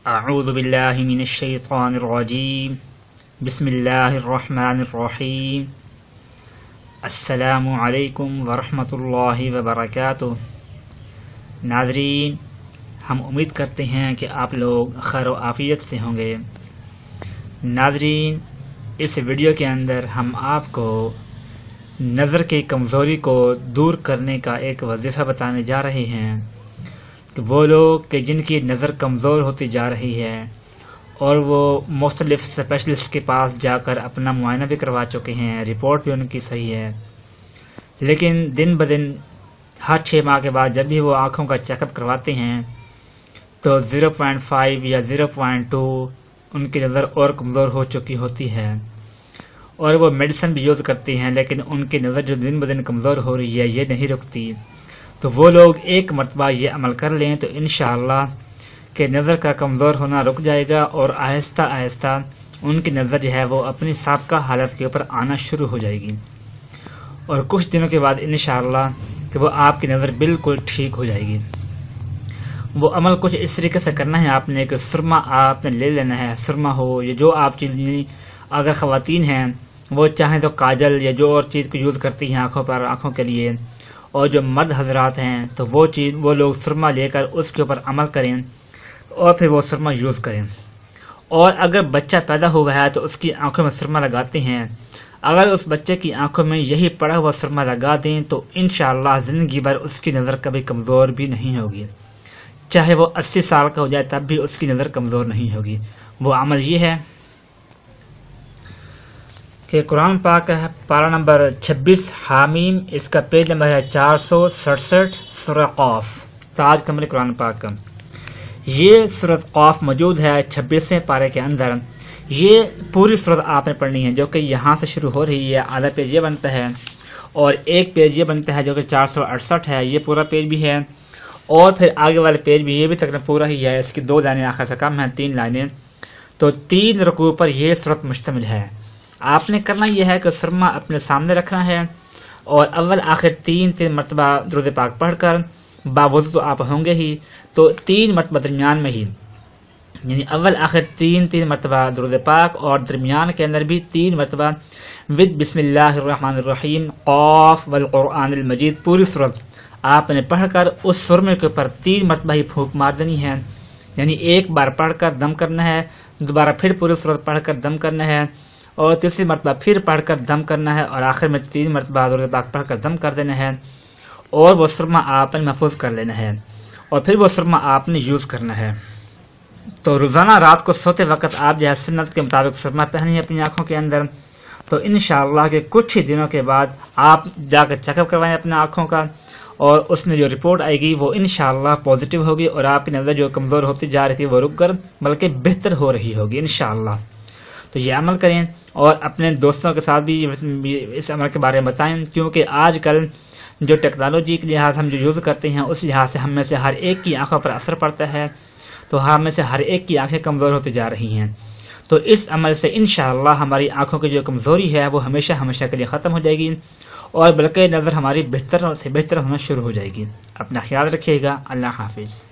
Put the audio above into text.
اعوذ باللہ من الشیطان الرجیم بسم اللہ الرحمن الرحیم السلام علیکم ورحمۃ اللہ وبرکاتہ۔ ناظرین، ہم امید کرتے ہیں کہ آپ لوگ خیر و عافیت سے ہوں گے۔ ناظرین، اس ویڈیو کے اندر ہم آپ کو نظر کی کمزوری کو دور کرنے کا ایک وظیفہ بتانے جا رہے ہیں کہ وہ لوگ کہ جن کی نظر کمزور ہوتی جا رہی ہے اور وہ مختلف اسپیشلسٹ کے پاس جا کر اپنا معائنہ بھی کروا چکے ہیں، رپورٹ بھی ان کی صحیح ہے، لیکن دن بدن ہر 6 ماہ کے بعد جب بھی وہ آنکھوں کا چیک اپ کرواتے ہیں تو 0.5 یا 0.2 ان کی نظر اور کمزور ہو چکی ہوتی ہے، اور وہ میڈیسن بھی یوز کرتے ہیں، لیکن ان کی نظر جو دن بدن کمزور ہو رہی ہے یہ نہیں رکتی۔ تو وہ لوگ ایک مرتبہ یہ عمل کر لیں تو انشاءاللہ کہ نظر کا کمزور ہونا رک جائے گا اور آہستہ آہستہ ان کی نظر جو ہے وہ اپنی سابقہ حالت کے اوپر آنا شروع ہو جائے گی، اور کچھ دنوں کے بعد انشاءاللہ کہ وہ آپ کی نظر بالکل ٹھیک ہو جائے گی۔ وہ عمل کچھ اس طریقے سے کرنا ہے آپ نے کہ سرما آپ نے لے لینا ہے، سرما ہو یا جو آپ چیز، اگر خواتین ہیں وہ چاہیں تو کاجل یا جو اور چیز کو یوز کرتی ہیں آنکھوں پر، آنکھوں کے لیے، اور جو مرد حضرات ہیں تو وہ لوگ سرما لے کر اس کے اوپر عمل کریں اور پھر وہ سرما یوز کریں۔ اور اگر بچہ پیدا ہوا ہے تو اس کی آنکھوں میں سرما لگاتے ہیں، اگر اس بچے کی آنکھوں میں یہی پڑا ہوا سرما لگا دیں تو انشاءاللہ زندگی بھر اس کی نظر کبھی کمزور بھی نہیں ہوگی، چاہے وہ 80 سال کا ہو جائے تب بھی اس کی نظر کمزور نہیں ہوگی۔ وہ عمل یہ ہے کہ قرآن پاک ہے پارہ نمبر 26 حامیم، اس کا پیج نمبر ہے 467، سورہ قاف، تاج کمل قرآن پاک کا۔ یہ سورۃ قاف موجود ہے 26ویں پارے کے اندر۔ یہ پوری سورت آپ نے پڑھنی ہے جو کہ یہاں سے شروع ہو رہی ہے، آدھا پیج یہ بنتا ہے اور ایک پیج یہ بنتا ہے جو کہ 468 ہے، یہ پورا پیج بھی ہے، اور پھر آگے والے پیج بھی یہ بھی تقریباً پورا ہی ہے، اس کی 2 لائنیں آخر سے کم ہیں، 3 لائنیں، تو 3 رکوع پر یہ سورت مشتمل ہے۔ آپ نے کرنا یہ ہے کہ سرما اپنے سامنے رکھنا ہے اور اول آخر 3 مرتبہ درود پاک پڑھ کر، باوضو تو آپ ہوں گے ہی، تو 3 مرتبہ درمیان میں ہی، یعنی اول آخر 3 مرتبہ درود پاک اور درمیان کے اندر بھی 3 مرتبہ بسم اللہ الرحمن الرحیم قاف والقرآن المجید، پوری سورت آپ نے پڑھ کر اس سرمے کے اوپر 3 مرتبہ ہی پھونک مار دینی ہے، یعنی ایک بار پڑھ کر دم کرنا ہے، دوبارہ پھر پوری سورت پڑھ کر دم کرنا ہے، اور تیسری مرتبہ پھر پڑھ کر دم کرنا ہے، اور آخر میں 3 مرتبہ درود پاک پڑھ کر دم کر دینا ہے، اور وہ سرما آپ نے محفوظ کر لینا ہے، اور پھر وہ سرما آپ نے یوز کرنا ہے۔ تو روزانہ رات کو سوتے وقت آپ جو ہے سنت کے مطابق سرما پہنیں اپنی آنکھوں کے اندر، تو انشاءاللہ کہ کچھ ہی دنوں کے بعد آپ جا کر چیک اپ کروائیں اپنے آنکھوں کا، اور اس میں جو رپورٹ آئے گی وہ انشاءاللہ پازیٹیو ہوگی، اور آپ کی نظر جو کمزور ہوتی جا رہی تھی وہ رک کر بلکہ بہتر ہو رہی ہوگی انشاءاللہ۔ تو یہ عمل کریں اور اپنے دوستوں کے ساتھ بھی اس عمل کے بارے میں بتائیں، کیونکہ آج کل جو ٹیکنالوجی کے لحاظ ہم جو یوز کرتے ہیں اس لحاظ سے ہم میں سے ہر ایک کی آنکھوں پر اثر پڑتا ہے، تو ہم میں سے ہر ایک کی آنکھیں کمزور ہوتی جا رہی ہیں۔ تو اس عمل سے انشاءاللہ ہماری آنکھوں کی جو کمزوری ہے وہ ہمیشہ ہمیشہ کے لیے ختم ہو جائے گی، اور بلکہ نظر ہماری بہتر سے بہتر ہونا شروع ہو جائے گی۔ اپنا خیال رکھیے گا، اللہ حافظ۔